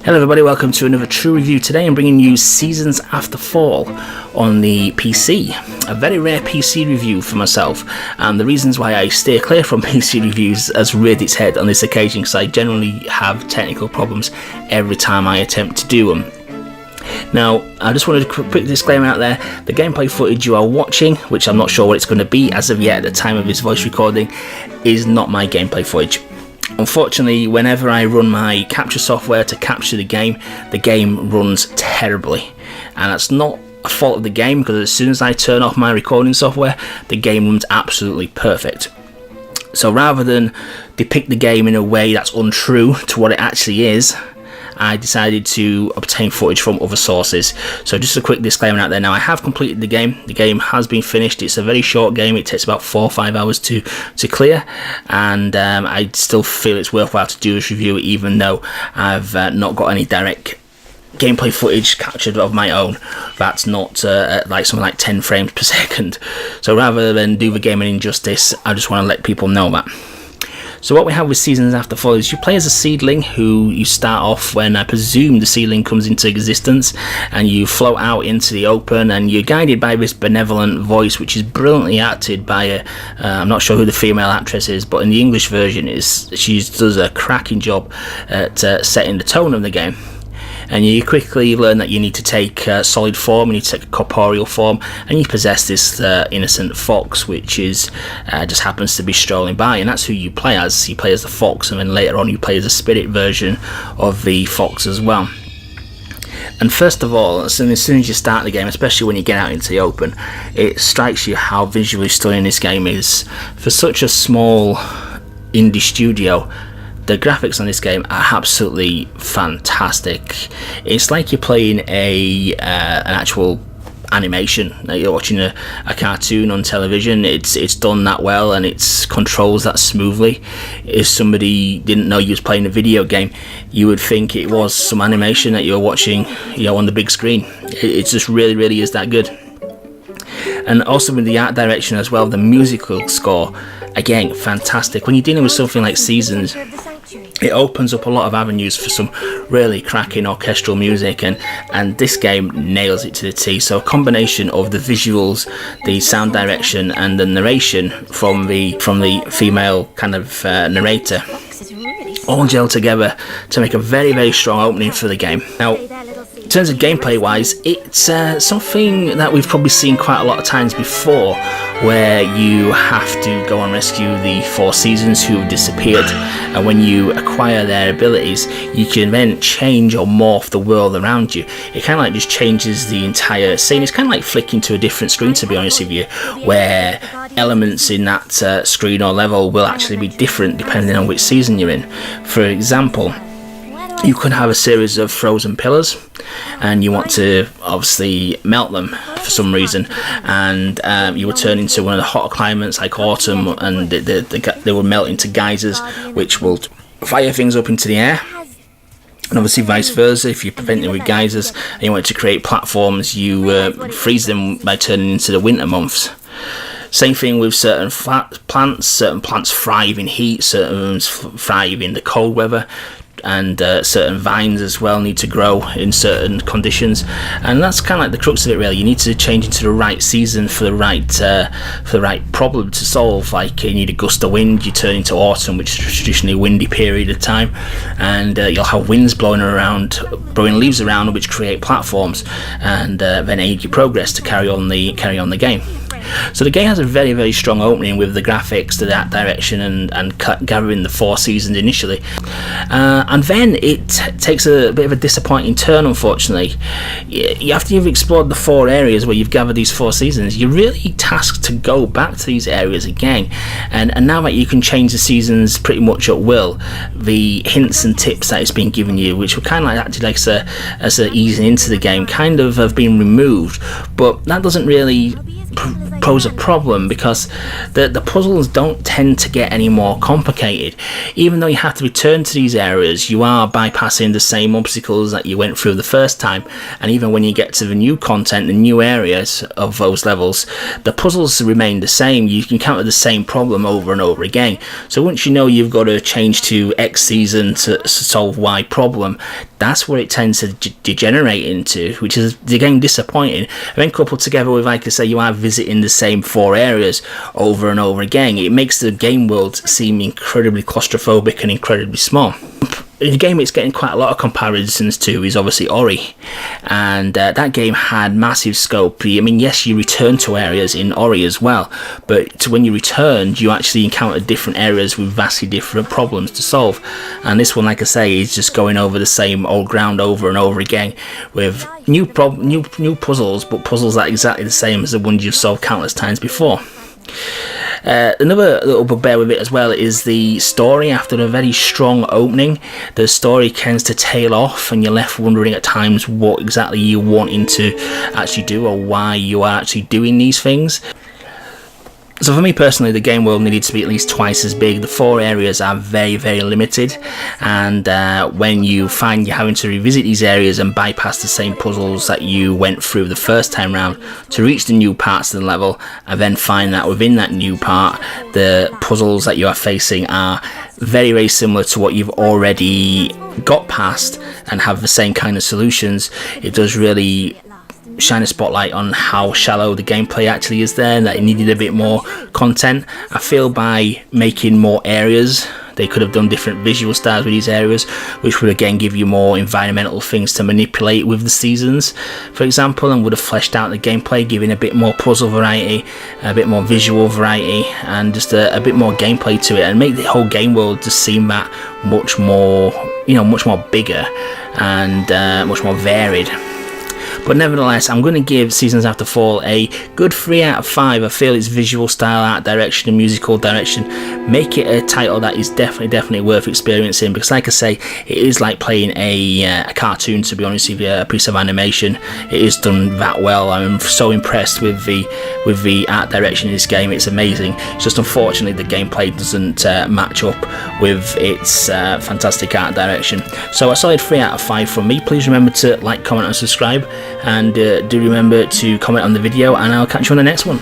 Hello everybody, welcome to another true review. Today I'm bringing you Seasons After Fall on the PC. A very rare PC review for myself, and the reasons why I stay clear from PC reviews has reared its head on this occasion because I generally have technical problems every time I attempt to do them. Now, I just wanted to put a disclaimer out there. The gameplay footage you are watching, which I'm not sure what it's going to be as of yet at the time of this voice recording, is not my gameplay footage. Unfortunately, whenever I run my capture software to capture the game runs terribly. And that's not a fault of the game, because as soon as I turn off my recording software, the game runs absolutely perfect. So rather than depict the game in a way that's untrue to what it actually is, I decided to obtain footage from other sources. So just a quick disclaimer out there. Now, I have completed the game. The game has been finished. It's a very short game. It takes about 4 or 5 hours to clear, and I still feel it's worthwhile to do this review, even though I've not got any direct gameplay footage captured of my own that's not like something like 10 frames per second. So rather than do the game an injustice, I just want to let people know that. So what we have with Seasons After Fall is you play as a seedling who you start off when I presume the seedling comes into existence, and you float out into the open, and you're guided by this benevolent voice, which is brilliantly acted by I'm not sure who the female actress is, but in the English version she does a cracking job at setting the tone of the game. And you quickly learn that you need to take solid form, you need to take a corporeal form, and you possess this innocent fox, which is just happens to be strolling by, and that's who you play as. You play as the fox, and then later on you play as a spirit version of the fox as well. And first of all, as soon as you start the game, especially when you get out into the open, it strikes you how visually stunning this game is. For such a small indie studio, the graphics on this game are absolutely fantastic. It's like you're playing an actual animation, like you're watching a cartoon on television. It's done that well, and it controls that smoothly. If somebody didn't know you was playing a video game, you would think it was some animation that you're watching, on the big screen. It just really is that good. And also with the art direction as well, the musical score, again, fantastic. When you're dealing with something like Seasons, it opens up a lot of avenues for some really cracking orchestral music, and this game nails it to the T. So a combination of the visuals, the sound direction, and the narration from the female kind of narrator all gel together to make a very strong opening for the game. Now, in terms of gameplay wise, it's something that we've probably seen quite a lot of times before, where you have to go and rescue the 4 seasons who have disappeared, and when you acquire their abilities, you can then change or morph the world around you. It kind of like just changes the entire scene. It's kind of like flicking to a different screen, to be honest with you, where elements in that screen or level will actually be different depending on which season you're in. For example, you could have a series of frozen pillars, and you want to obviously melt them for some reason, and you will turn into one of the hotter climates like autumn, and they will melt into geysers, which will fire things up into the air. And obviously vice versa, if you're preventing with geysers and you want to create platforms, you freeze them by turning into the winter months. Same thing with certain plants. Certain plants thrive in heat, certain thrive in the cold weather, and certain vines as well need to grow in certain conditions, and that's kind of like the crux of it really. You need to change into the right season for the right problem to solve. Like you need a gust of wind, you turn into autumn, which is traditionally a windy period of time, and you'll have winds blowing leaves around, which create platforms and then aid your progress to carry on the game. So the game has a very strong opening with the graphics, the art direction, and gathering the 4 seasons initially, and then it takes a bit of a disappointing turn, unfortunately. After you've explored the 4 areas where you've gathered these 4 seasons, you're really tasked to go back to these areas again, and now that you can change the seasons pretty much at will, the hints and tips that it's been giving you, which were kind of like acted like as a easing into the game, kind of have been removed. But that doesn't really pose a problem, because the puzzles don't tend to get any more complicated. Even though you have to return to these areas, you are bypassing the same obstacles that you went through the first time, and even when you get to the new content, the new areas of those levels, the puzzles remain the same. You can encounter the same problem over and over again. So once you know you've got to change to X season to solve Y problem, that's where it tends to degenerate into, which is again disappointing. And then coupled together with, like I say, you are visiting the same 4 areas over and over again, it makes the game world seem incredibly claustrophobic and incredibly small. The game it's getting quite a lot of comparisons to is obviously Ori, and that game had massive scope. I mean, yes, you return to areas in Ori as well, but when you returned, you actually encountered different areas with vastly different problems to solve. And this one, like I say, is just going over the same old ground over and over again with new puzzles, but puzzles that are exactly the same as the ones you've solved countless times before. Another little bugbear with it as well is the story. After a very strong opening, the story tends to tail off, and you're left wondering at times what exactly you're wanting to actually do, or why you are actually doing these things. So for me personally, the game world needed to be at least twice as big. The 4 areas are very, very limited, and when you find you're having to revisit these areas and bypass the same puzzles that you went through the first time round to reach the new parts of the level, and then find that within that new part, the puzzles that you are facing are very, very similar to what you've already got past and have the same kind of solutions, it does really shine a spotlight on how shallow the gameplay actually is there, and that it needed a bit more content. I feel by making more areas, they could have done different visual styles with these areas, which would again give you more environmental things to manipulate with the seasons, for example, and would have fleshed out the gameplay, giving a bit more puzzle variety, a bit more visual variety, and just a bit more gameplay to it, and make the whole game world just seem that much more, much more bigger and much more varied. But nevertheless, I'm going to give Seasons After Fall a good 3 out of 5. I feel its visual style, art direction and musical direction make it a title that is definitely worth experiencing, because like I say, it is like playing a cartoon, to be honest with you, a piece of animation. It is done that well. I'm so impressed with the art direction in this game. It's amazing. It's just unfortunately the gameplay doesn't match up with its fantastic art direction. So a solid 3 out of 5 from me. Please remember to like, comment and subscribe, and do remember to comment on the video, and I'll catch you on the next one.